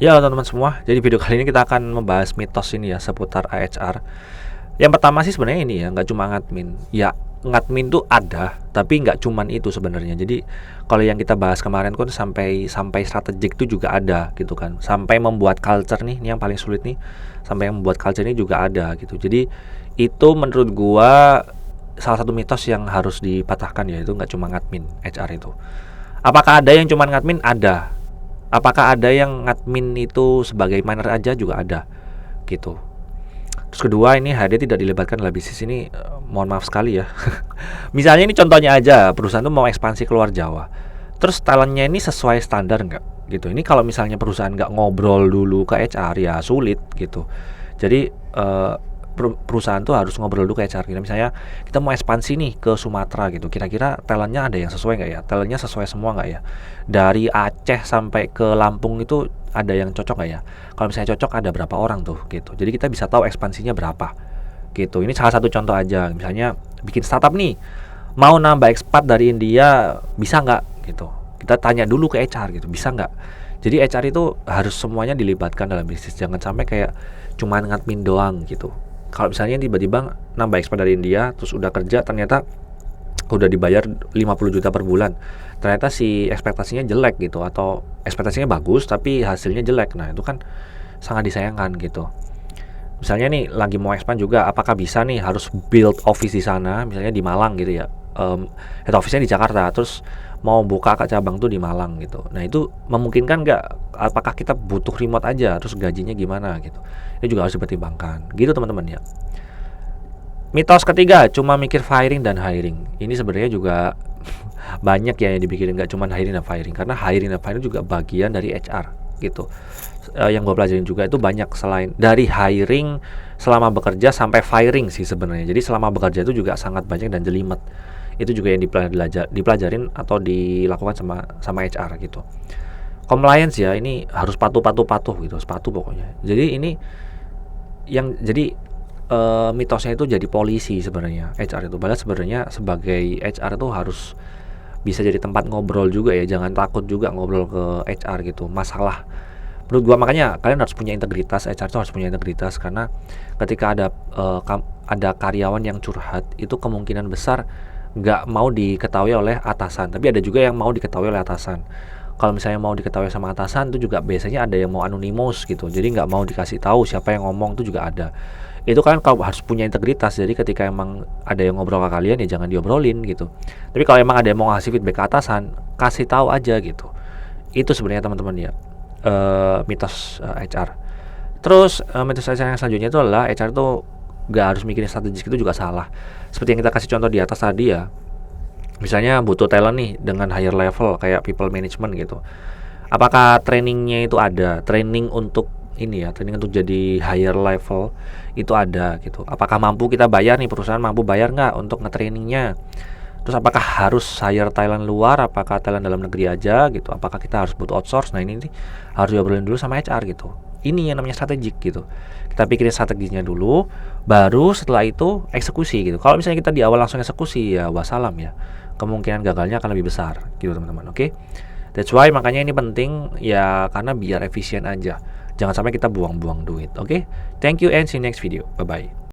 Ya teman-teman semua, jadi video kali ini kita akan membahas mitos ini ya seputar HR. Yang pertama sih sebenarnya ini ya, nggak cuma ngadmin. Ya ngadmin tuh ada, tapi nggak cuman itu sebenarnya. Jadi kalau yang kita bahas kemarin kan sampai strategik tuh juga ada gitu kan. Sampai membuat culture nih, ini yang paling sulit nih. Sampai membuat culture ini juga ada gitu. Jadi itu menurut gua salah satu mitos yang harus dipatahkan, yaitu nggak cuma ngadmin HR itu. Apakah ada yang cuma ngadmin? Ada. Apakah ada yang ngadmin itu sebagai miner aja? Juga ada gitu. Terus kedua, ini HRD tidak dilibatkan dalam bisnis ini, mohon maaf sekali ya. Misalnya ini contohnya aja, perusahaan tuh mau ekspansi keluar Jawa, terus talentnya ini sesuai standar nggak gitu. Ini kalau misalnya perusahaan nggak ngobrol dulu ke HR ya sulit gitu. Jadi perusahaan tuh harus ngobrol dulu ke HR. Misalnya kita mau ekspansi nih ke Sumatera gitu, kira-kira talentnya ada yang sesuai nggak ya, talentnya sesuai semua nggak ya, dari Aceh sampai ke Lampung itu ada yang cocok nggak ya. Kalau misalnya cocok, ada berapa orang tuh gitu. Jadi kita bisa tahu ekspansinya berapa gitu. Ini salah satu contoh aja. Misalnya bikin startup nih, mau nambah expat dari India, bisa nggak gitu. Kita tanya dulu ke HR gitu, bisa nggak. Jadi HR itu harus semuanya dilibatkan dalam bisnis. Jangan sampai kayak cuman ngadmin doang gitu. Kalau misalnya tiba-tiba nambah expat dari India, terus udah kerja, ternyata udah dibayar 50 juta per bulan, ternyata si ekspektasinya jelek gitu, atau ekspektasinya bagus tapi hasilnya jelek. Nah itu kan sangat disayangkan gitu. Misalnya nih lagi mau expand juga, apakah bisa nih harus build office di sana, misalnya di Malang gitu ya, head office-nya di Jakarta, terus mau buka cabang tuh di Malang gitu. Nah itu memungkinkan nggak? Apakah kita butuh remote aja, terus gajinya gimana gitu. Ini juga harus dipertimbangkan gitu teman-teman ya. Mitos ketiga, cuma mikir firing dan hiring. Ini sebenarnya juga banyak ya yang dipikirin, nggak cuma hiring dan firing, karena hiring dan firing juga bagian dari HR gitu. Yang gue pelajarin juga itu banyak, selain dari hiring selama bekerja sampai firing sih sebenarnya. Jadi selama bekerja itu juga sangat banyak dan jelimet. Itu juga yang dipelajarin atau dilakukan sama HR gitu. Compliance ya, ini harus patuh gitu, patuh pokoknya. Jadi ini yang jadi mitosnya itu jadi polisi sebenarnya HR itu. Padahal sebenarnya sebagai HR itu harus bisa jadi tempat ngobrol juga ya. Jangan takut juga ngobrol ke HR gitu. Masalah menurut gua, makanya kalian harus punya integritas. HR itu harus punya integritas, karena ketika ada karyawan yang curhat, itu kemungkinan besar nggak mau diketahui oleh atasan, tapi ada juga yang mau diketahui oleh atasan. Kalau misalnya mau diketahui sama atasan, itu juga biasanya ada yang mau anonymous gitu, jadi nggak mau dikasih tahu siapa yang ngomong, itu juga ada. Itu kan kalau harus punya integritas. Jadi ketika emang ada yang ngobrol ke kalian, ya jangan diobrolin gitu. Tapi kalau emang ada yang mau ngasih feedback ke atasan, kasih tahu aja gitu. Itu sebenarnya teman-teman ya, mitos HR. Terus mitos HR yang selanjutnya itu adalah HR tuh gak harus mikirin strategis, itu juga salah. Seperti yang kita kasih contoh di atas tadi ya. Misalnya butuh talent nih dengan higher level kayak people management gitu. Apakah trainingnya itu ada? Training untuk ini ya, training untuk jadi higher level itu ada gitu. Apakah mampu kita bayar nih, perusahaan mampu bayar nggak untuk nge-trainingnya? Terus apakah harus hire talent luar? Apakah talent dalam negeri aja gitu? Apakah kita harus butuh outsource? Nah ini nih harus diobrolin dulu sama HR gitu. Ini yang namanya strategik gitu. Kita pikirin strateginya dulu, baru setelah itu eksekusi gitu. Kalau misalnya kita di awal langsung eksekusi, ya wassalam ya, kemungkinan gagalnya akan lebih besar gitu teman-teman. Oke, that's why makanya ini penting ya, karena biar efisien aja. Jangan sampai kita buang-buang duit. Oke, thank you and see you next video. Bye bye.